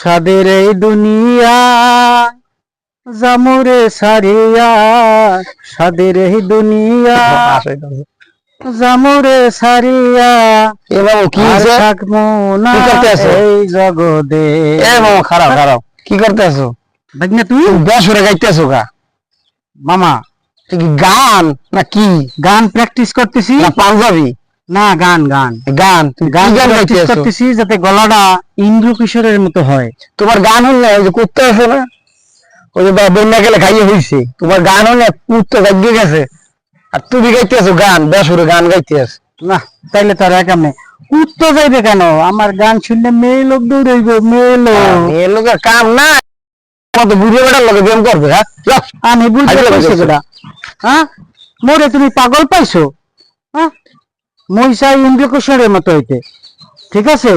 সাদের এই দুনিয়া জামুরে সারিয়া, সাদের এই দুনিয়া জামুরে সারিয়া, এবার কি আর হয়েছে? থাকবো না কি করতে আছো? এই জগতে। এ মামা খারাপ খারাপ কি করতে আছো? ভাগ্নে তুই বেসুরে গাইতে আছো গা? মামা তুই কি গান না কি গান প্র্যাকটিস করতেছি। না পাঞ্জাবি না গান গান গান? তুমি কি গান গান গাইতে প্র্যাকটিস আছো? করতেছি যাতে গলাটা ইন্দ্র কিশোরের মতো হয়। তোমার গান হল না ওই যে কুত্তা আছে না, ওই যে বন্যা গেলে খাইয়ে হইছে, তোমার গান হল না কুত্তা গাইয়ে গেছে, আর তুমি গাইতে আছো গান, বেসুরে গান গাইতে আছো। না তাইলে তার একামে উত্তর যাইবে কেন? আমার গান শুনলে মেয়ে লোক দৌড়াইবে, মেয়ে লোক। এ লোকের কাম না, কত বুড়ো বেটার লোকে প্রেম করবে? হ্যাঁ যাও। আমি বুঝতে আইডিয়া পারছি লাগাইছো। বেটা। হ্যাঁ মোরে তুমি পাগল পাইছো? হ্যাঁ মই চাই ইন্দ্র কিশোরের মতো হইতে, ঠিক আছে?